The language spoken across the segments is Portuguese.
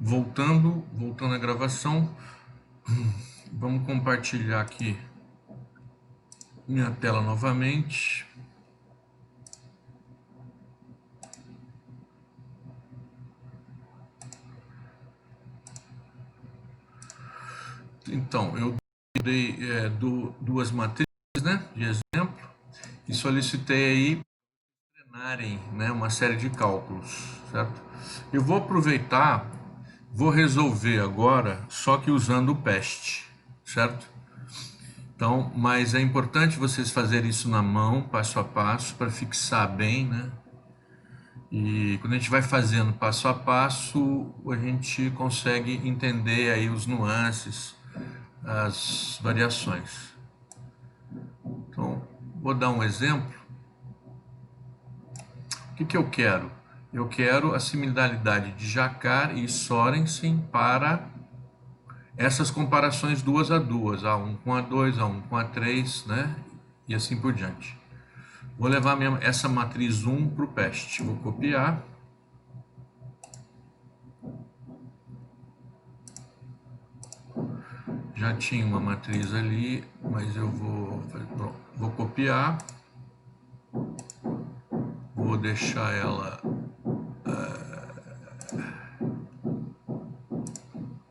voltando à gravação, vamos compartilhar aqui minha tela novamente. Então, eu dei duas matrizes, né, de exemplo, e solicitei aí treinarem, né, uma série de cálculos, certo? Eu vou aproveitar, vou resolver agora, só que usando o PEST, certo? Então, mas é importante vocês fazerem isso na mão, passo a passo, para fixar bem, né? E quando a gente vai fazendo passo a passo, a gente consegue entender aí os nuances, as variações. Então, vou dar um exemplo. O que eu quero? Eu quero a similaridade de Jacquard e Sorensen para essas comparações duas a duas, A1 com A2, A1 com A3, né? E assim por diante. Vou levar essa matriz 1 para o PEST. Vou copiar. Já tinha uma matriz ali, mas eu vou copiar. Vou deixar ela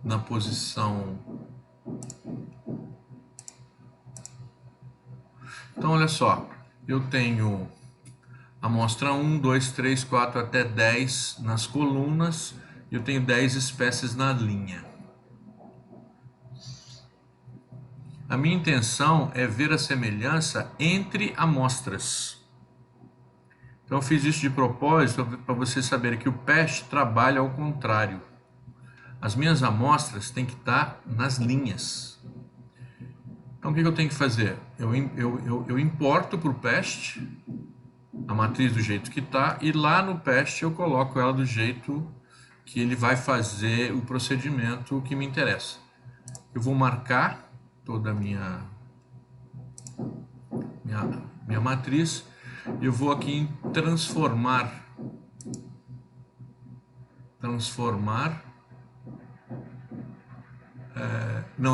na posição. Então, olha só. Eu tenho amostra 1, 2, 3, 4 até 10 nas colunas. Eu tenho 10 espécies na linha. A minha intenção é ver a semelhança entre amostras. Então eu fiz isso de propósito para vocês saberem que o PEST trabalha ao contrário. As minhas amostras têm que estar nas linhas. Então o que eu tenho que fazer? Eu importo para o PEST a matriz do jeito que está e lá no PEST eu coloco ela do jeito que ele vai fazer o procedimento que me interessa. Eu vou marcar toda a minha matriz. Eu vou aqui em transformar,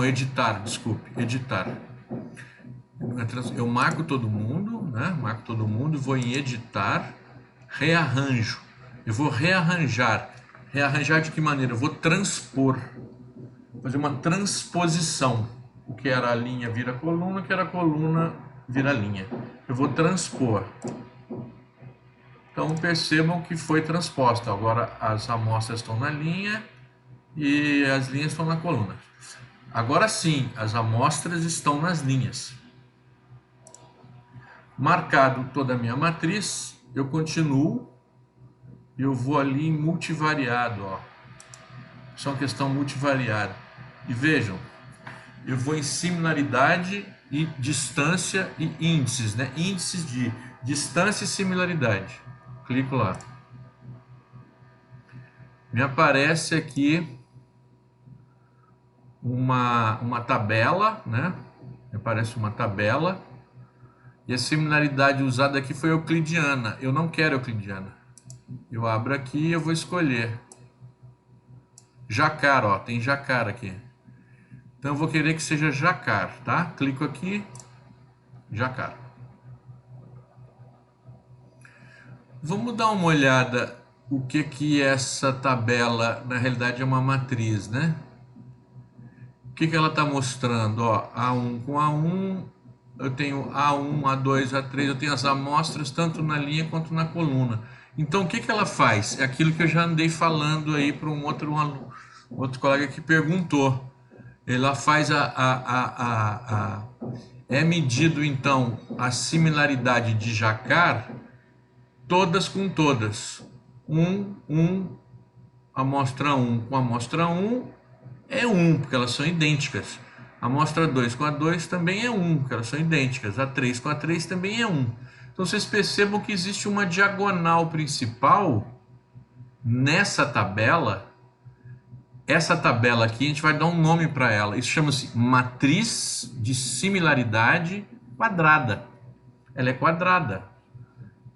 editar, desculpe, editar. Eu marco todo mundo, né? Marco todo mundo, vou em editar, rearranjo. Eu vou rearranjar. Rearranjar de que maneira? Eu vou transpor, fazer uma transposição. O que era a linha vira coluna, o que era a coluna vira linha. Eu vou transpor. Então percebam que foi transposta. Agora as amostras estão na linha e as linhas estão na coluna. Agora sim, as amostras estão nas linhas. Marcado toda a minha matriz, eu continuo e eu vou ali em multivariado, ó. Só uma questão multivariada. E vejam, eu vou em similaridade e distância e índices, né? Índices de distância e similaridade. Clico lá. Me aparece aqui uma tabela, né? Me aparece uma tabela. E a similaridade usada aqui foi euclidiana. Eu não quero euclidiana. Eu abro aqui e eu vou escolher. Jacquard, ó. Tem Jacquard aqui. Então eu vou querer que seja Jacquard, tá? Clico aqui. Jacquard. Vamos dar uma olhada o que essa tabela, na realidade, é uma matriz, né? O que ela está mostrando? Ó, A1 com A1, eu tenho A1, A2, A3, eu tenho as amostras tanto na linha quanto na coluna. Então, o que ela faz? É aquilo que eu já andei falando aí para um outro colega que perguntou. Ela faz é medido, então, a similaridade de Jacquard todas com todas. Amostra 1 com amostra 1 é 1, porque elas são idênticas. A amostra 2 com a 2 também é 1, porque elas são idênticas. A 3 com a 3 também é 1. Então vocês percebam que existe uma diagonal principal nessa tabela. Essa tabela aqui, a gente vai dar um nome para ela. Isso chama-se matriz de similaridade quadrada. Ela é quadrada.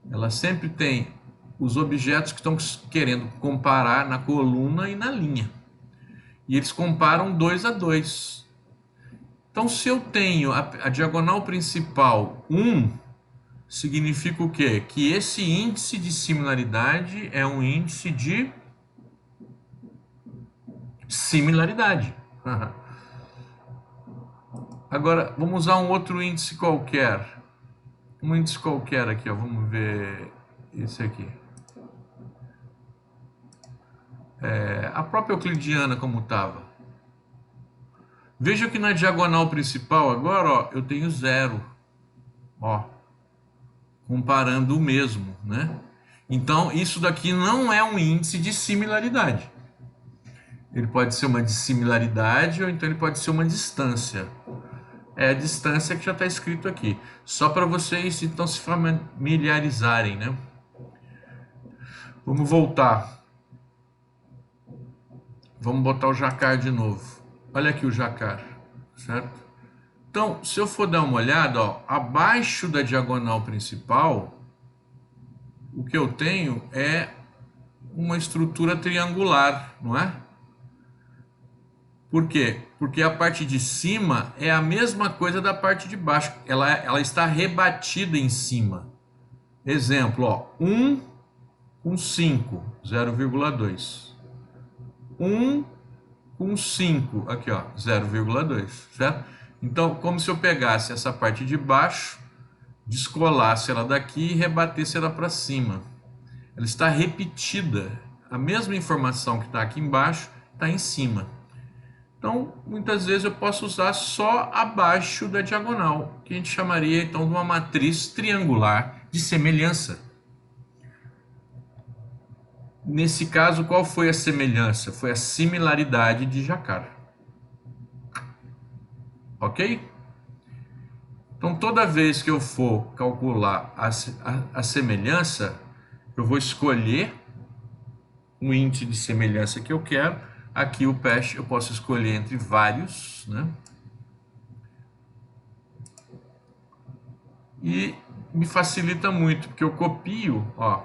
Ela sempre tem os objetos que estão querendo comparar na coluna e na linha. E eles comparam 2 a 2. Então, se eu tenho a diagonal principal 1, significa o quê? Que esse índice de similaridade é um índice de similaridade. Agora, vamos usar um outro índice qualquer. Um índice qualquer aqui, ó. Vamos ver esse aqui. A própria euclidiana como estava. Veja que na diagonal principal agora, ó, eu tenho 0. Ó, comparando o mesmo, né? Então, isso daqui não é um índice de similaridade. Ele pode ser uma dissimilaridade ou então ele pode ser uma distância. É a distância que já está escrito aqui. Só para vocês então se familiarizarem, né? Vamos voltar. Vamos botar o Jacquard de novo. Olha aqui o Jacquard, certo? Então, se eu for dar uma olhada, ó, abaixo da diagonal principal, o que eu tenho é uma estrutura triangular, não é? Por quê? Porque a parte de cima é a mesma coisa da parte de baixo. Ela está rebatida em cima. Exemplo, ó, 1 com 5, 0,2. 1 com 5, aqui ó, 0,2, certo? Então, como se eu pegasse essa parte de baixo, descolasse ela daqui e rebatesse ela para cima. Ela está repetida. A mesma informação que está aqui embaixo está em cima. Então, muitas vezes eu posso usar só abaixo da diagonal, que a gente chamaria então de uma matriz triangular de semelhança. Nesse caso, qual foi a semelhança? Foi a similaridade de Jacquard. Ok? Então, toda vez que eu for calcular a semelhança, eu vou escolher o índice de semelhança que eu quero. Aqui o PEST eu posso escolher entre vários, né? E me facilita muito, porque eu copio, ó,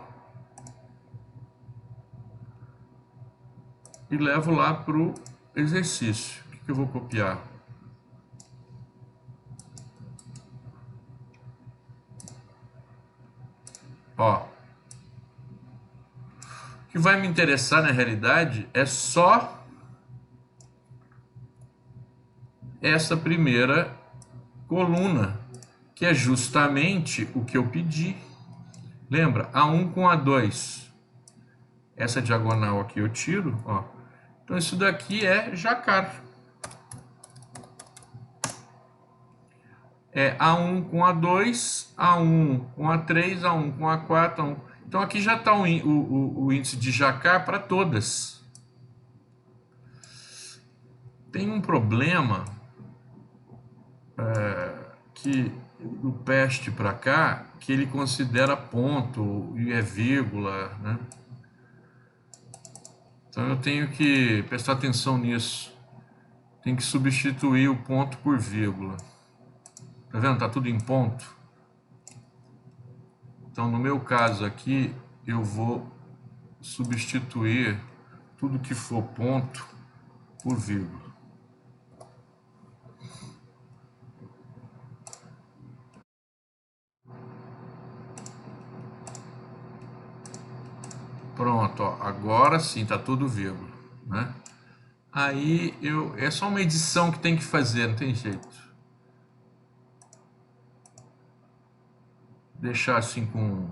e levo lá para o exercício. O que eu vou copiar? Ó, o que vai me interessar na realidade é só essa primeira coluna, que é justamente o que eu pedi. Lembra? A1 com A2. Essa diagonal aqui eu tiro, ó. Então isso daqui é Jacquard. É A1 com A2, A1 com A3, A1 com A4, A1. Então aqui já está o índice de Jacquard para todas. Tem um problema que do PEST para cá, que ele considera ponto e é vírgula, né? Então eu tenho que prestar atenção nisso. Tem que substituir o ponto por vírgula. Tá vendo? Tá tudo em ponto. Então no meu caso aqui, eu vou substituir tudo que for ponto por vírgula. Pronto, ó, agora sim tá tudo vírgula, né? Aí é só uma edição que tem que fazer, não tem jeito. Deixar assim com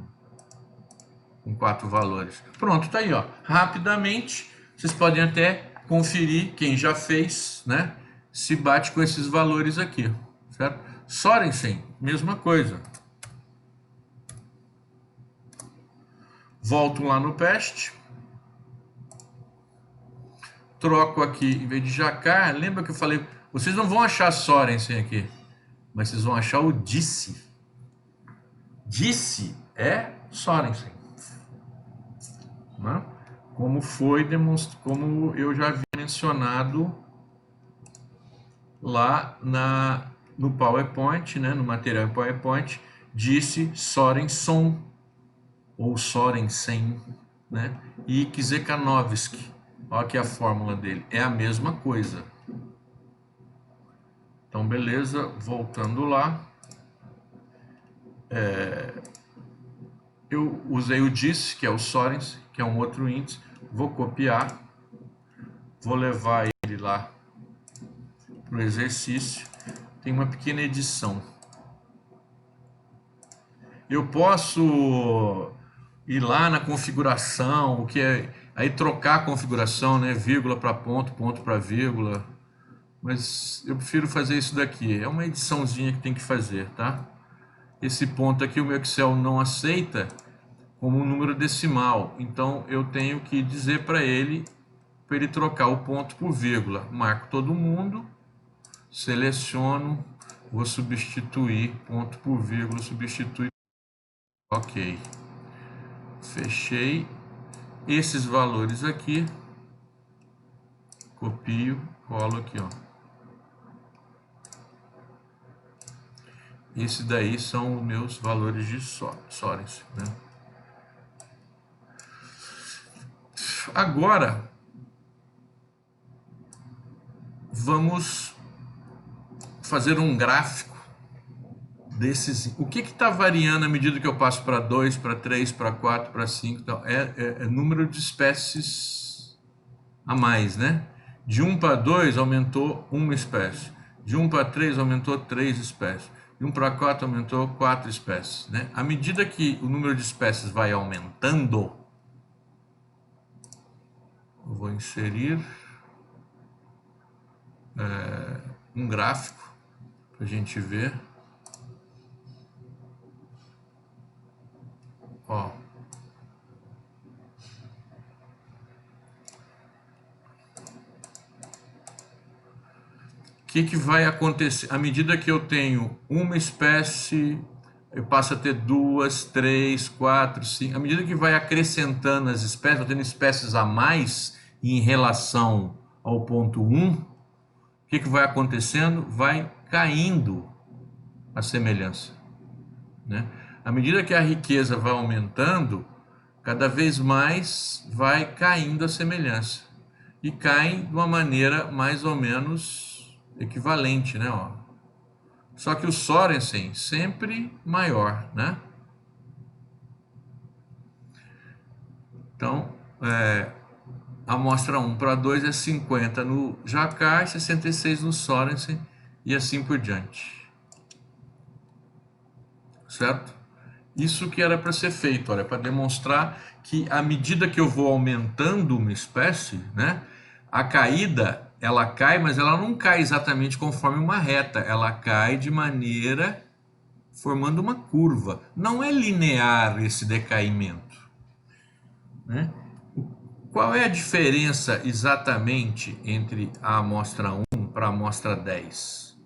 4 valores. Pronto, tá aí, ó. Rapidamente, vocês podem até conferir, quem já fez, né? Se bate com esses valores aqui, certo? Sorensen, mesma coisa. Volto lá no PEST. Troco aqui, em vez de Jacquard, lembra que eu falei, vocês não vão achar Sorensen aqui, mas vocês vão achar o Disse. Disse é Sorensen. Né? Como eu já havia mencionado lá no PowerPoint, né, no material PowerPoint, disse Sorenson ou Sorensen, né, e Kizekanovski, Olha aqui a fórmula dele. É a mesma coisa. Então, beleza. Voltando lá. Eu usei o DIS, que é o Sorens, que é um outro índice. Vou copiar. Vou levar ele lá para o exercício. Tem uma pequena edição. Eu posso ir lá na configuração, o que é aí trocar a configuração, né? Vírgula para ponto, ponto para vírgula. Mas eu prefiro fazer isso daqui. É uma ediçãozinha que tem que fazer, tá? Esse ponto aqui o meu Excel não aceita como um número decimal. Então eu tenho que dizer para ele trocar o ponto por vírgula. Marco todo mundo, seleciono, vou substituir ponto por vírgula, substituir. Ok. Fechei. Esses valores aqui, copio, colo aqui, ó. Esse daí são os meus valores de Sorens, né? Agora, vamos fazer um gráfico desses. O que está variando à medida que eu passo para 2, para 3, para 4, para 5? Então, é número de espécies a mais, né? De 1 para 2 aumentou uma espécie. De 1 para 3 aumentou 3 espécies. De 1 para 4 aumentou 4 espécies, né? À medida que o número de espécies vai aumentando, eu vou inserir um gráfico para a gente ver. Ó. O que vai acontecer? À medida que eu tenho uma espécie, eu passo a ter 2, 3, 4, 5. À medida que vai acrescentando as espécies, eu tendo espécies a mais em relação ao ponto 1, o que vai acontecendo? Vai caindo a semelhança, né? À medida que a riqueza vai aumentando, cada vez mais vai caindo a semelhança. E cai de uma maneira mais ou menos equivalente, né? Ó. Só que o Sorensen sempre maior, né? Então, a amostra 1 para 2 é 50 no Jacquard, 66 no Sorensen e assim por diante. Certo? Isso que era para ser feito, olha, para demonstrar que à medida que eu vou aumentando uma espécie, né, a caída, ela cai, mas ela não cai exatamente conforme uma reta, ela cai de maneira formando uma curva. Não é linear esse decaimento, né? Qual é a diferença exatamente entre a amostra 1 para a amostra 10?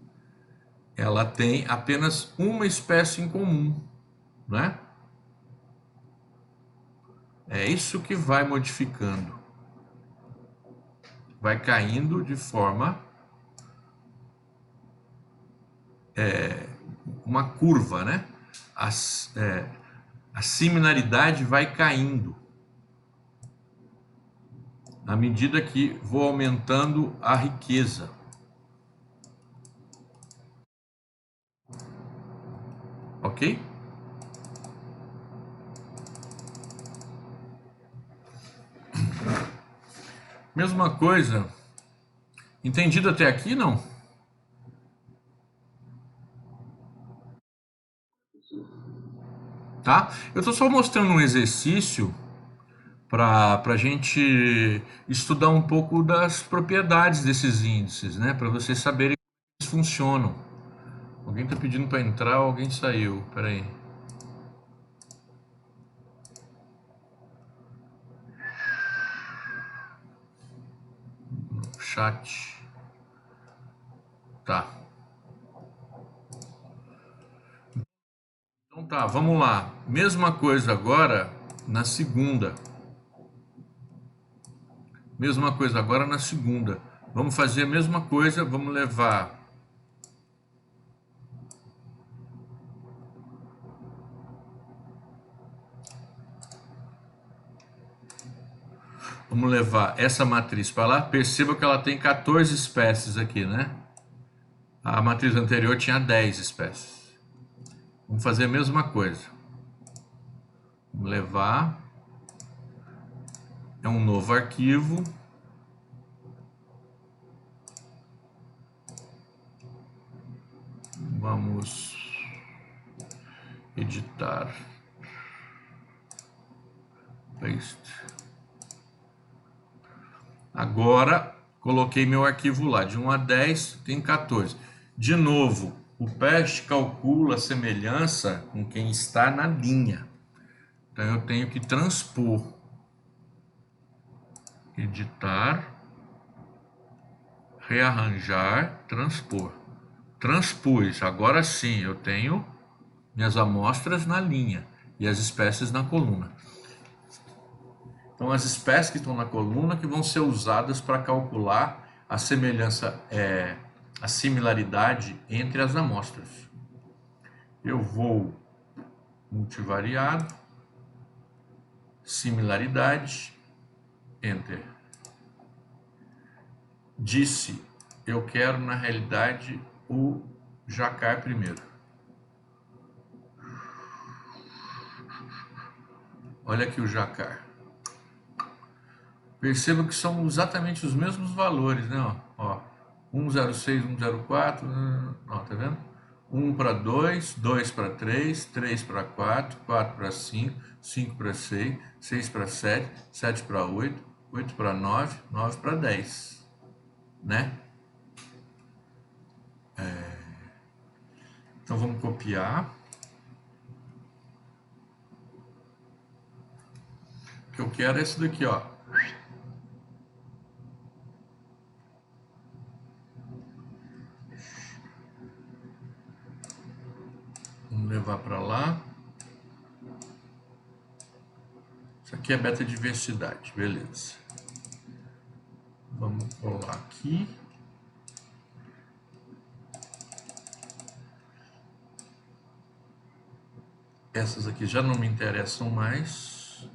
Ela tem apenas uma espécie em comum, né? É isso que vai modificando. Vai caindo de forma uma curva, né? A similaridade vai caindo à medida que vou aumentando a riqueza. Ok? Mesma coisa. Entendido até aqui, não? Tá? Eu estou só mostrando um exercício para a gente estudar um pouco das propriedades desses índices, né? Para vocês saberem como eles funcionam. Alguém está pedindo para entrar ou alguém saiu? Espera aí. Chat. Tá. Então tá, vamos lá. Mesma coisa agora na segunda. Mesma coisa agora na segunda. Vamos fazer a mesma coisa, vamos levar Vamos levar essa matriz para lá. Perceba que ela tem 14 espécies aqui, né? A matriz anterior tinha 10 espécies. Vamos fazer a mesma coisa. Vamos levar. É um novo arquivo. Vamos editar. Paste. Agora, coloquei meu arquivo lá. De 1 a 10, tem 14. De novo, o PEST calcula a semelhança com quem está na linha. Então, eu tenho que transpor. Editar. Rearranjar, transpor. Transpus. Agora sim, eu tenho minhas amostras na linha e as espécies na coluna. Então, as espécies que estão na coluna que vão ser usadas para calcular a semelhança, a similaridade entre as amostras. Eu vou multivariado, similaridade, Enter. Disse, eu quero na realidade o jacar primeiro. Olha aqui o jacar. Perceba que são exatamente os mesmos valores, né? Ó, 106, 104, ó, tá vendo? 1 para 2, 2 para 3, 3 para 4, 4 para 5, 5 para 6, 6 para 7, 7 para 8, 8 para 9, 9 para 10, né? Então vamos copiar. O que eu quero é esse daqui, ó. Vamos levar para lá. Isso aqui é beta diversidade, beleza. Vamos colar aqui. Essas aqui já não me interessam mais.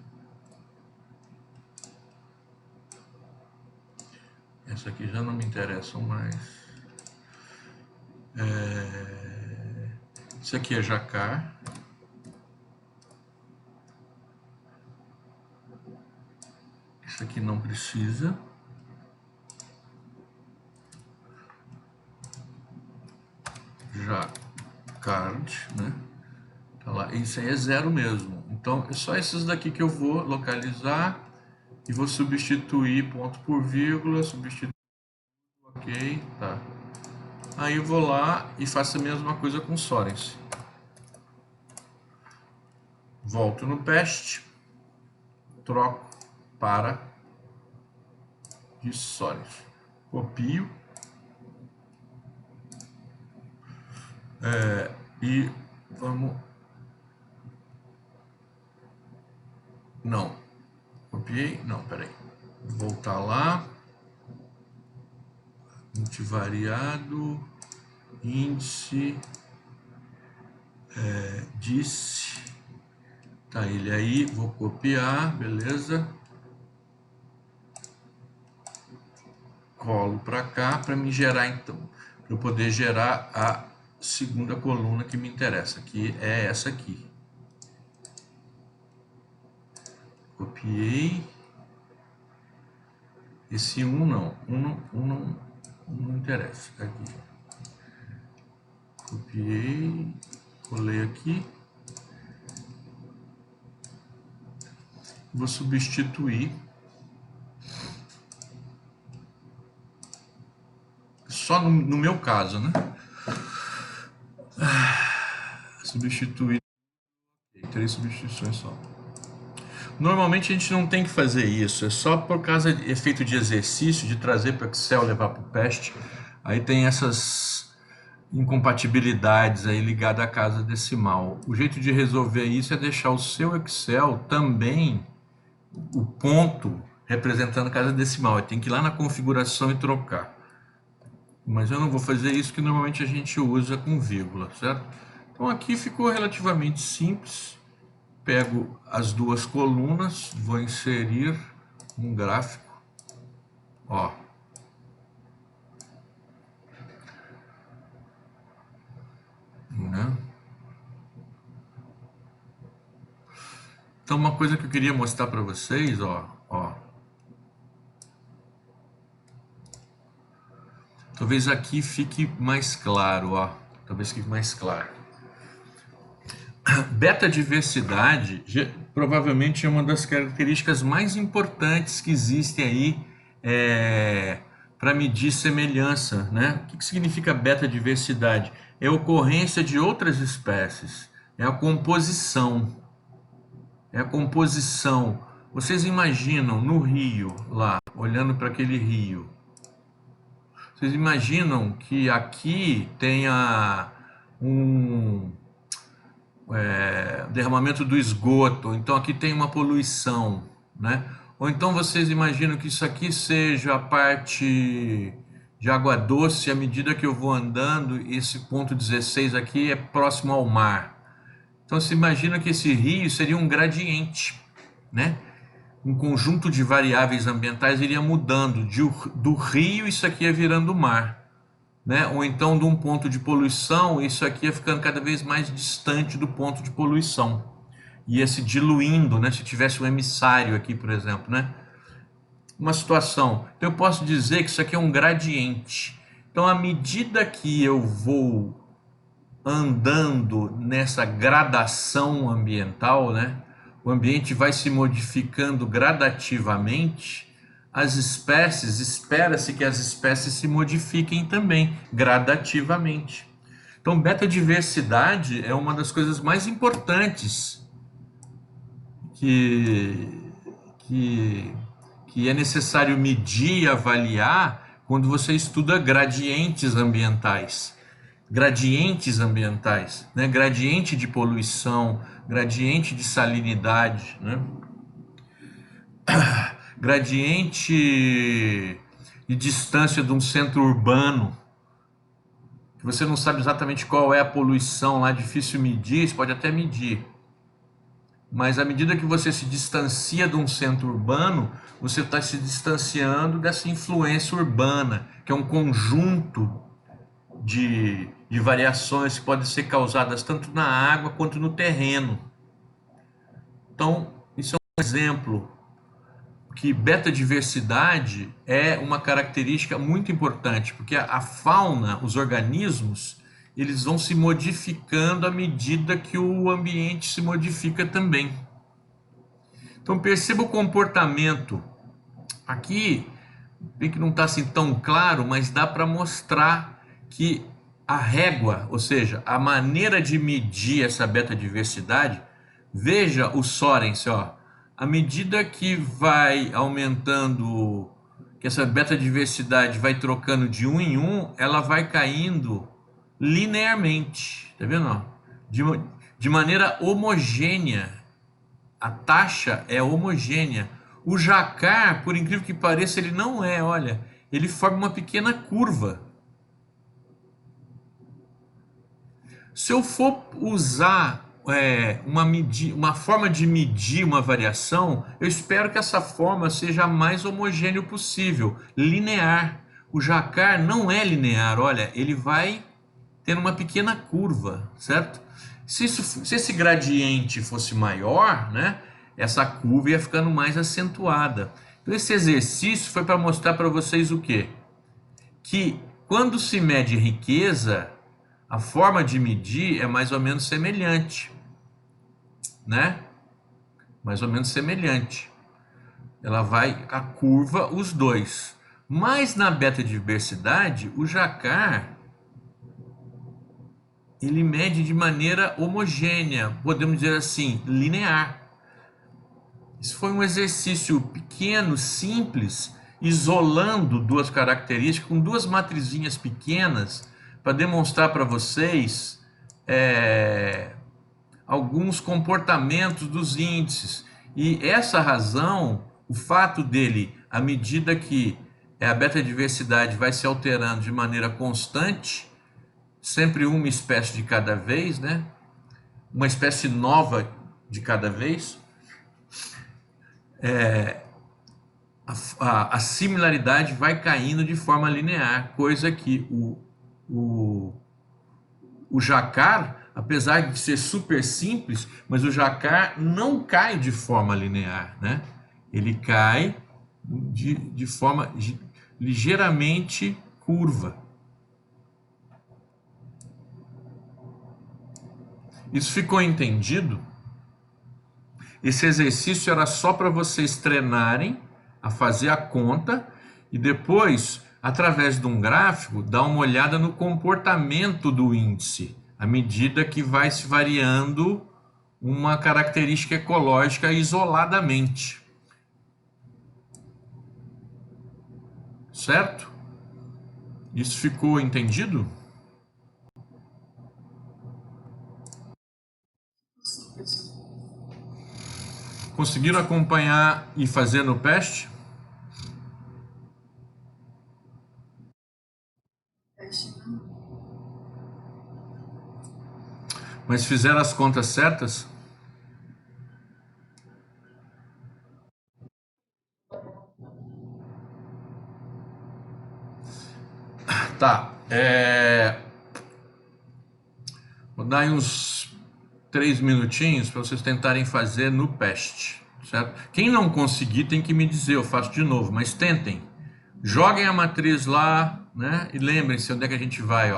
Essa aqui já não me interessam mais. Isso aqui é jacar. Isso aqui não precisa. Jacquard, né? Tá lá. Isso aí é 0 mesmo. Então, é só esses daqui que eu vou localizar e vou substituir ponto por vírgula, substituir, ok, tá. Aí eu vou lá e faço a mesma coisa com Sorens. Volto no PEST, troco para de Sorens. Copio e vamos... Não. Copiei? Não, peraí. Vou voltar lá. Multivariado. Índice. Disse. Tá ele aí. Vou copiar. Beleza. Colo para cá para me gerar então. Para eu poder gerar a segunda coluna que me interessa. Que é essa aqui. Copiei. Esse 1 não. 1 não interessa. Aqui. Copiei. Colei aqui. Vou substituir. Só no meu caso, né? Substituir. 3 substituições só. Normalmente a gente não tem que fazer isso, é só por causa de efeito de exercício, de trazer para o Excel, levar para o PEST. Aí tem essas incompatibilidades aí ligadas à casa decimal. O jeito de resolver isso é deixar o seu Excel também o ponto representando casa decimal. Tem que ir lá na configuração e trocar. Mas eu não vou fazer isso, que normalmente a gente usa com vírgula, certo? Então aqui ficou relativamente simples. Pego as duas colunas, vou inserir um gráfico, ó. Né? Então, uma coisa que eu queria mostrar para vocês, ó. Talvez aqui fique mais claro, ó. Talvez fique mais claro. Beta diversidade provavelmente é uma das características mais importantes que existem aí para medir semelhança, né? O que significa beta diversidade? É a ocorrência de outras espécies, é a composição. É a composição. Vocês imaginam no rio, lá, olhando para aquele rio, vocês imaginam que aqui tenha um derramamento do esgoto, então aqui tem uma poluição, né? Ou então vocês imaginam que isso aqui seja a parte de água doce, à medida que eu vou andando, esse ponto 16 aqui é próximo ao mar. Então se imagina que esse rio seria um gradiente, né? Um conjunto de variáveis ambientais iria mudando, do rio isso aqui ia virando mar. Né? Ou então de um ponto de poluição, isso aqui ia ficando cada vez mais distante do ponto de poluição. Ia se diluindo, né? Se tivesse um emissário aqui, por exemplo, né? Uma situação. Então eu posso dizer que isso aqui é um gradiente. Então, à medida que eu vou andando nessa gradação ambiental, né? O ambiente vai se modificando gradativamente. As espécies, espera-se que as espécies se modifiquem também gradativamente. Então, beta-diversidade é uma das coisas mais importantes que, que, que é necessário medir e avaliar quando você estuda gradientes ambientais. Gradientes ambientais, né? Gradiente de poluição, gradiente de salinidade, né? Gradiente de distância de um centro urbano, que você não sabe exatamente qual é a poluição lá, difícil medir, você pode até medir. Mas à medida que você se distancia de um centro urbano, você está se distanciando dessa influência urbana, que é um conjunto de variações que podem ser causadas tanto na água quanto no terreno. Então, isso é um exemplo que beta-diversidade é uma característica muito importante, porque a fauna, os organismos, eles vão se modificando à medida que o ambiente se modifica também. Então perceba o comportamento. Aqui, bem que não está assim tão claro, mas dá para mostrar que a régua, ou seja, a maneira de medir essa beta-diversidade, veja o Sorensen, ó, à medida que vai aumentando, que essa beta-diversidade vai trocando de um em um, ela vai caindo linearmente, tá vendo? De maneira homogênea. A taxa é homogênea. O jacar, por incrível que pareça, ele não é, olha, ele forma uma pequena curva. Se eu for usar uma forma de medir uma variação, eu espero que essa forma seja a mais homogênea possível, linear. O jacar não é linear, olha, ele vai tendo uma pequena curva, certo? Se esse gradiente fosse maior, né, essa curva ia ficando mais acentuada. Então esse exercício foi para mostrar para vocês o quê? Que quando se mede riqueza, a forma de medir é mais ou menos semelhante, né? Mais ou menos semelhante. Ela vai a curva os dois. Mas na beta-diversidade, o jacar ele mede de maneira homogênea, podemos dizer assim, linear. Isso foi um exercício pequeno, simples, isolando duas características, com duas matrizinhas pequenas, para demonstrar para vocês alguns comportamentos dos índices. E essa razão, o fato dele, à medida que a beta-diversidade vai se alterando de maneira constante, sempre uma espécie de cada vez, né? Uma espécie nova de cada vez, a similaridade vai caindo de forma linear, coisa que o Jacar, apesar de ser super simples, mas o Jacar não cai de forma linear, né? Ele cai de forma ligeiramente curva. Isso ficou entendido? Esse exercício era só para vocês treinarem a fazer a conta e depois, através de um gráfico, dar uma olhada no comportamento do índice, à medida que vai se variando uma característica ecológica isoladamente. Certo? Isso ficou entendido? Conseguiram acompanhar e fazer no PEST? Mas fizeram as contas certas? Tá. Vou dar aí uns 3 minutinhos para vocês tentarem fazer no PEST, certo? Quem não conseguir tem que me dizer, eu faço de novo, mas tentem. Joguem a matriz lá, né? E lembrem-se onde é que a gente vai, ó.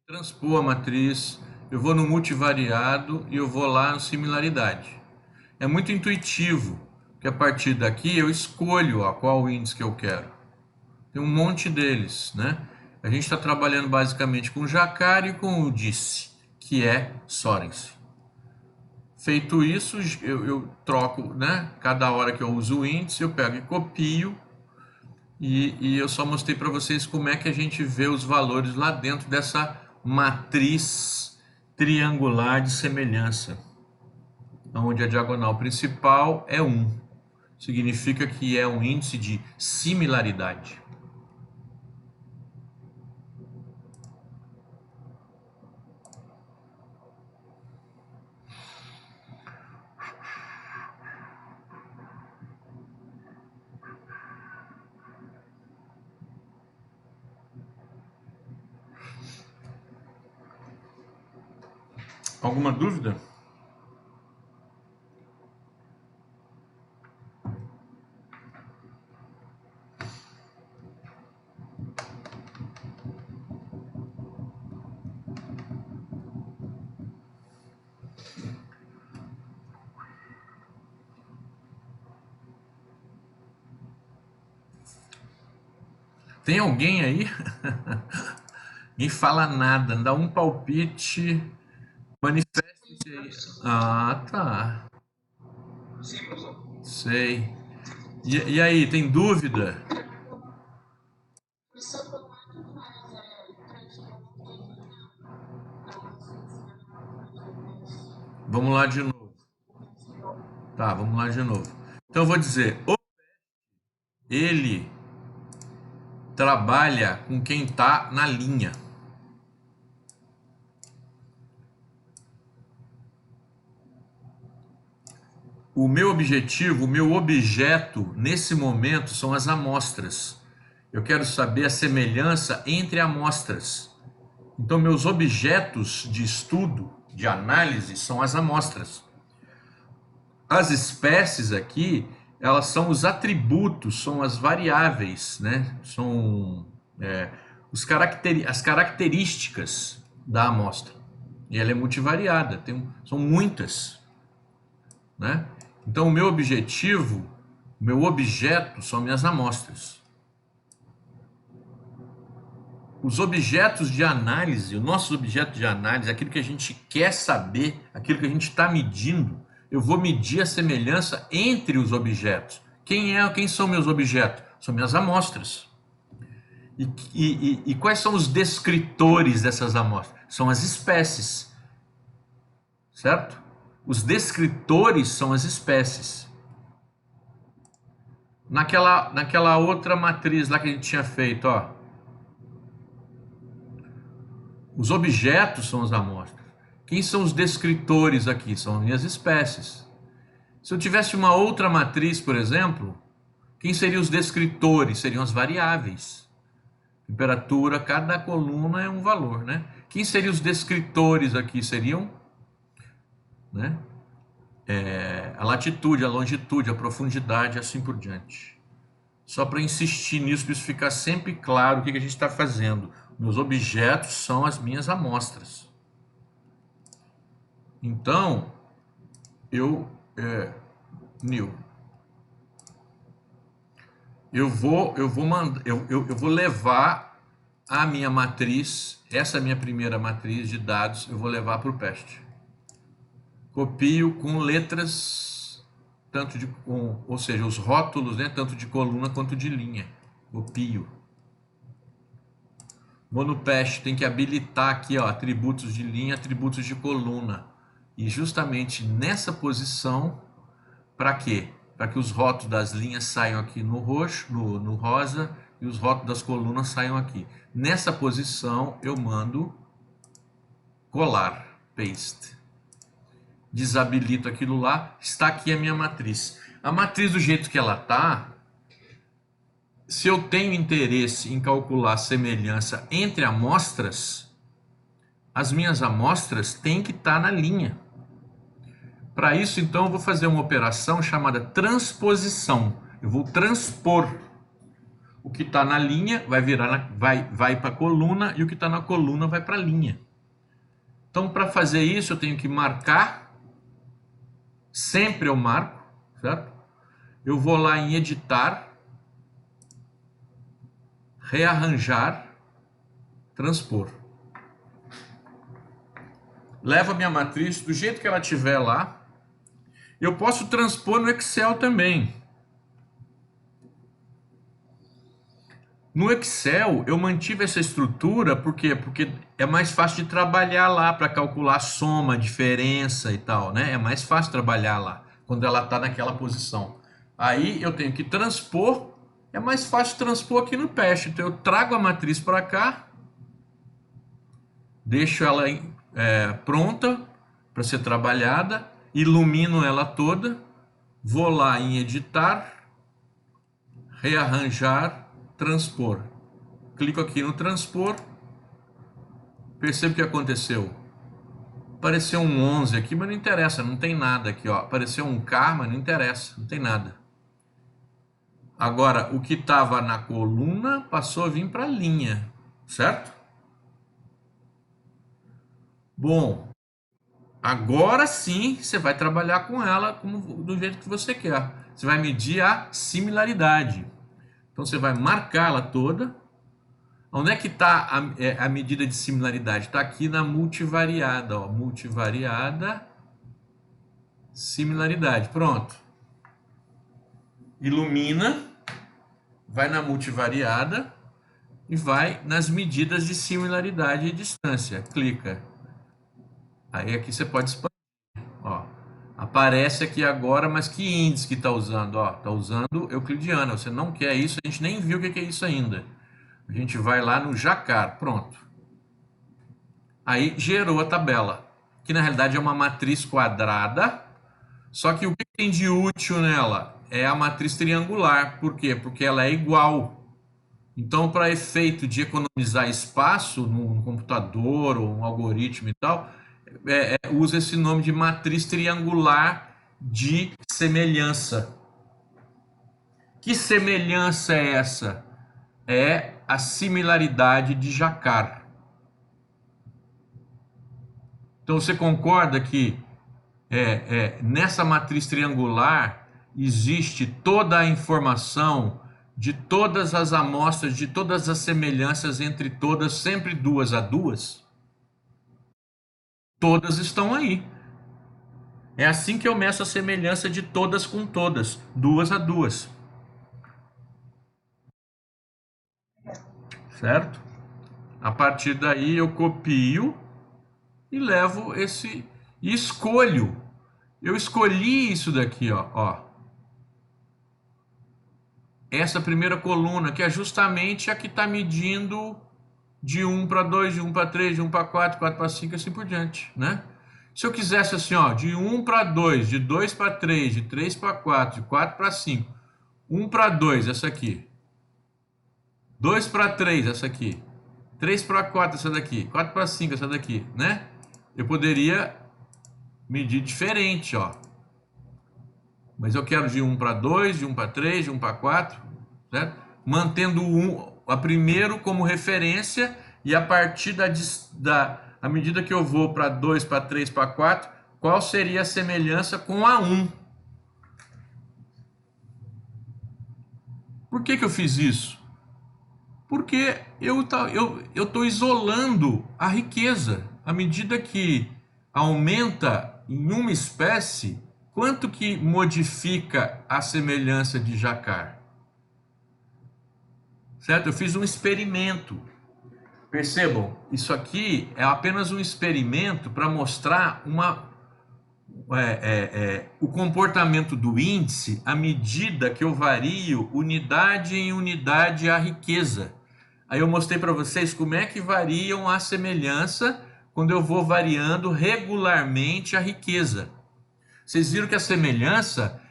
Transpor a matriz, eu vou no multivariado e eu vou lá no similaridade. É muito intuitivo, que a partir daqui eu escolho, ó, qual o índice que eu quero. Tem um monte deles, né? A gente está trabalhando basicamente com o Jacar e com o DISC, que é Sorensen. Feito isso, eu troco, né? Cada hora que eu uso o índice, eu pego e copio. E eu só mostrei para vocês como é que a gente vê os valores lá dentro dessa matriz triangular de semelhança, onde a diagonal principal é 1. Significa que é um índice de similaridade. Alguma dúvida? Tem alguém aí? Ninguém fala nada, não dá um palpite. Manifeste-se aí. Ah, tá. Sei. E aí, tem dúvida? Vamos lá de novo. Tá, vamos lá de novo. Então eu vou dizer, ele trabalha com quem está na linha. O meu objetivo, o meu objeto nesse momento são as amostras. Eu quero saber a semelhança entre amostras. Então, meus objetos de estudo, de análise, são as amostras. As espécies aqui, elas são os atributos, são as variáveis, né? São as características da amostra. E ela é multivariada, são muitas, né? Então, o meu objetivo, o meu objeto são minhas amostras. Os objetos de análise, o nosso objeto de análise, aquilo que a gente quer saber, aquilo que a gente está medindo, eu vou medir a semelhança entre os objetos. Quem são meus objetos? São minhas amostras. E quais são os descritores dessas amostras? São as espécies. Certo? Os descritores são as espécies. Naquela outra matriz lá que a gente tinha feito, ó. Os objetos são as amostras. Quem são os descritores aqui? São minhas espécies. Se eu tivesse uma outra matriz, por exemplo, Quem seriam os descritores? Seriam as variáveis. Temperatura, cada coluna é um valor, né? Quem seriam os descritores aqui? Seriam, né? A latitude, a longitude, a profundidade, assim por diante. Só para insistir nisso, para isso ficar sempre claro o que a gente está fazendo. Meus objetos são as minhas amostras. Então, eu vou levar a minha matriz, essa minha primeira matriz de dados, eu vou levar para o PEST. Copio com letras, ou seja, os rótulos, né, tanto de coluna quanto de linha. Copio. Vou no PEST, tem que habilitar aqui, ó, atributos de linha, atributos de coluna. E justamente nessa posição, para quê? Para que os rótulos das linhas saiam aqui no roxo, no rosa, e os rótulos das colunas saiam aqui. Nessa posição, eu mando colar, paste. Desabilito aquilo lá, está aqui a minha matriz. A matriz do jeito que ela está, se eu tenho interesse em calcular a semelhança entre amostras, as minhas amostras têm que estar na linha. Para isso, então, eu vou fazer uma operação chamada transposição. Eu vou transpor o que está na linha, vai para a coluna, e o que está na coluna vai para a linha. Então, para fazer isso, eu tenho que marcar. Sempre eu marco, certo? Eu vou lá em editar, rearranjar, transpor. Levo a minha matriz do jeito que ela estiver lá. Eu posso transpor no Excel também. No Excel, eu mantive essa estrutura, por quê? Porque é mais fácil de trabalhar lá para calcular soma, diferença e tal, né? É mais fácil trabalhar lá, quando ela está naquela posição. Aí eu tenho que transpor, é mais fácil transpor aqui no PEST. Então eu trago a matriz para cá, deixo ela pronta para ser trabalhada, ilumino ela toda, vou lá em editar, rearranjar, transpor. Clico aqui no transpor, percebo o que aconteceu. Apareceu um 11 aqui, mas não interessa, não tem nada aqui, ó. Apareceu um K, mas não interessa, não tem nada. Agora, o que estava na coluna passou a vir para a linha, certo? Bom, agora sim você vai trabalhar com ela do jeito que você quer. Você vai medir a similaridade. Então você vai marcar ela toda. Onde é que está a medida de similaridade? Está aqui na multivariada, ó, multivariada, similaridade, pronto. Ilumina, vai na multivariada e vai nas medidas de similaridade e distância, clica. Aí aqui você pode expandir, ó. Aparece aqui agora, mas que índice que está usando? Ó, está usando euclidiana. Você não quer isso, a gente nem viu o que é isso ainda. A gente vai lá no Jacar, pronto. Aí gerou a tabela, que na realidade é uma matriz quadrada, só que o que tem de útil nela? É a matriz triangular. Por quê? Porque ela é igual. Então, para efeito de economizar espaço no computador ou um algoritmo e tal, usa esse nome de matriz triangular de semelhança. Que semelhança é essa? É a similaridade de Jacar. Então você concorda que nessa matriz triangular existe toda a informação de todas as amostras, de todas as semelhanças entre todas, sempre 2 a 2? Todas estão aí. É assim que eu meço a semelhança de todas com todas, 2 a 2. Certo? A partir daí eu copio e levo esse e escolho. Eu escolhi isso daqui, ó. Essa primeira coluna, que é justamente a que está medindo de 1 para 2, de 1 para 3, de 1 para 4, 4 para 5, assim por diante, né? Se eu quisesse assim, ó, de 1 para 2, de 2 para 3, de 3 para 4, de 4 para 5, 1 para 2, essa aqui. 2 para 3, essa aqui. 3 para 4, essa daqui. 4 para 5, essa daqui, né? Eu poderia medir diferente, ó. Mas eu quero de 1 para 2, de 1 para 3, de 1 para 4, certo? Mantendo a primeiro como referência e a partir à medida que eu vou para 2, para 3, para 4, qual seria a semelhança com a 1? Por que eu fiz isso? Porque eu estou isolando a riqueza. À medida que aumenta em uma espécie, quanto que modifica a semelhança de Jacquard? Certo? Eu fiz um experimento. Percebam, isso aqui é apenas um experimento para mostrar o comportamento do índice à medida que eu vario unidade em unidade a riqueza. Aí eu mostrei para vocês como é que variam a semelhança quando eu vou variando regularmente a riqueza. Vocês viram que a semelhança,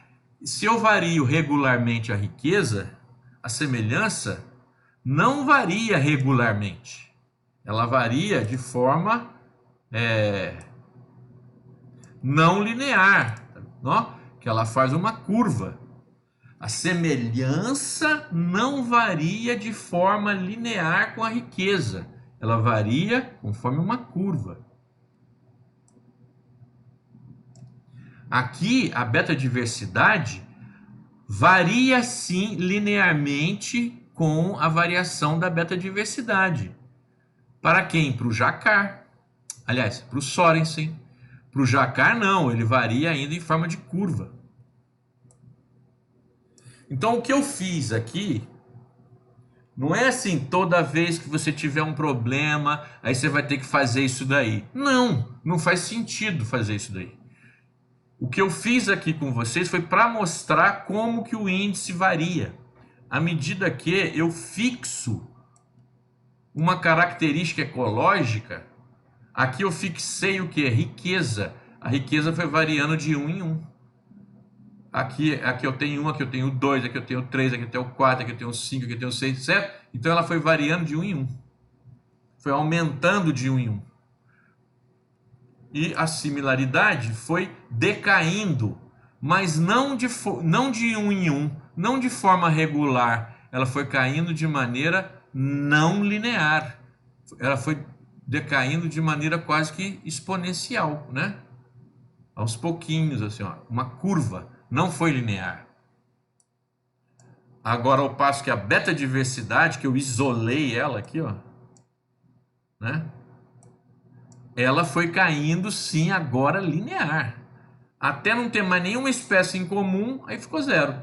se eu vario regularmente a riqueza, a semelhança não varia regularmente. Ela varia de forma não linear, ó, que ela faz uma curva. A semelhança não varia de forma linear com a riqueza. Ela varia conforme uma curva. Aqui, a beta-diversidade varia sim linearmente com a variação da beta-diversidade. Para quem? Para o Jacquard. Aliás, para o Sorensen. Para o Jacquard não, ele varia ainda em forma de curva. Então o que eu fiz aqui não é assim, toda vez que você tiver um problema, aí você vai ter que fazer isso daí. Não, não faz sentido fazer isso daí. O que eu fiz aqui com vocês foi para mostrar como que o índice varia. À medida que eu fixo uma característica ecológica, aqui eu fixei o que? Riqueza. A riqueza foi variando de 1 em 1. Aqui eu tenho 1, aqui eu tenho 2, aqui eu tenho 3, aqui eu tenho 4, aqui eu tenho 5, aqui eu tenho 6, certo? Então ela foi variando de 1 em 1. Foi aumentando de 1 em 1. E a similaridade foi decaindo, mas não de 1 em 1, não de forma regular. Ela foi caindo de maneira não linear. Ela foi decaindo de maneira quase que exponencial, né? Aos pouquinhos, assim, ó, uma curva. Não foi linear. Agora, ao passo que a beta-diversidade, que eu isolei ela aqui, ó, né? Ela foi caindo, sim, agora linear. Até não ter mais nenhuma espécie em comum, aí ficou zero.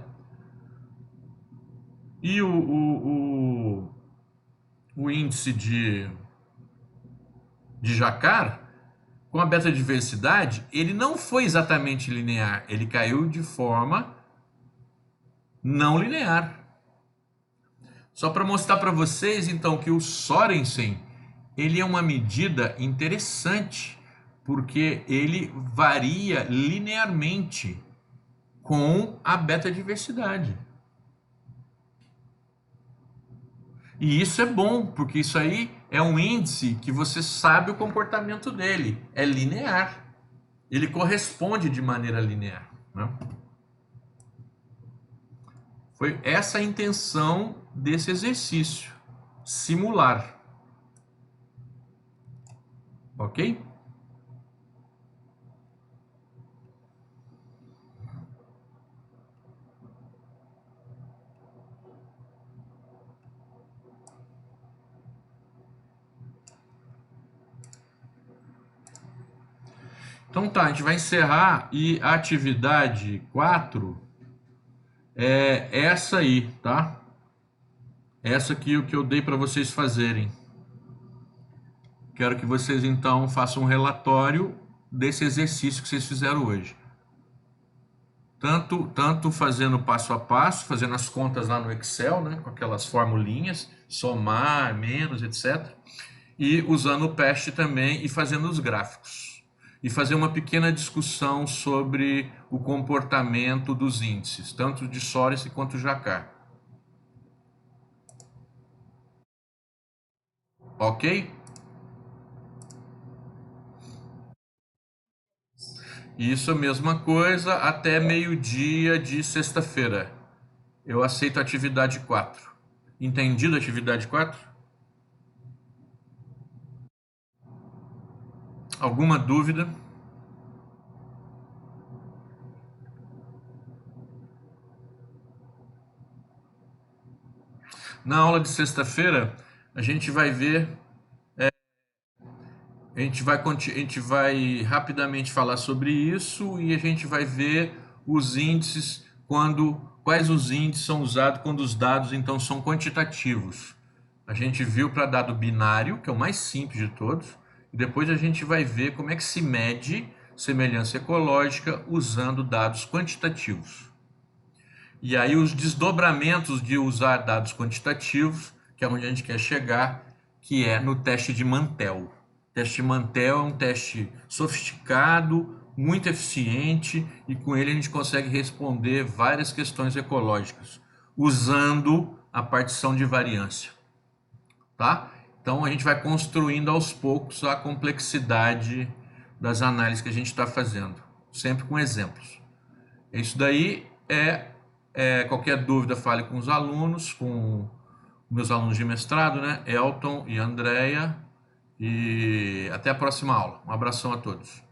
E o índice de Jacquard, com a beta-diversidade, ele não foi exatamente linear. Ele caiu de forma não linear. Só para mostrar para vocês, então, que o Sorensen, ele é uma medida interessante, porque ele varia linearmente com a beta-diversidade. E isso é bom, porque isso aí é um índice que você sabe o comportamento dele. É linear. Ele corresponde de maneira linear, né? Foi essa a intenção desse exercício. Simular. Ok? Então tá, a gente vai encerrar e a atividade 4 é essa aí, tá? Essa aqui, o que eu dei para vocês fazerem. Quero que vocês então façam um relatório desse exercício que vocês fizeram hoje. Tanto fazendo passo a passo, fazendo as contas lá no Excel, né, com aquelas formulinhas, somar, menos, etc. E usando o PEST também e fazendo os gráficos. e fazer uma pequena discussão sobre o comportamento dos índices, tanto de Sorensen quanto Jacquard. Ok? Isso, a mesma coisa, até meio-dia de sexta-feira. Eu aceito a atividade 4. Entendido a atividade 4? Alguma dúvida? Na aula de sexta-feira, a gente vai ver, a gente vai rapidamente falar sobre isso e a gente vai ver os índices quais os índices são usados quando os dados então são quantitativos. A gente viu para dado binário, que é o mais simples de todos, e depois a gente vai ver como é que se mede semelhança ecológica usando dados quantitativos. E aí os desdobramentos de usar dados quantitativos, que é onde a gente quer chegar, que é no teste de Mantel. O teste de Mantel é um teste sofisticado, muito eficiente, e com ele a gente consegue responder várias questões ecológicas, usando a partição de variância. Tá? Então a gente vai construindo aos poucos a complexidade das análises que a gente está fazendo, sempre com exemplos. Isso daí qualquer dúvida fale com os alunos, com meus alunos de mestrado, né? Elton e Andréia. E até a próxima aula. Um abração a todos.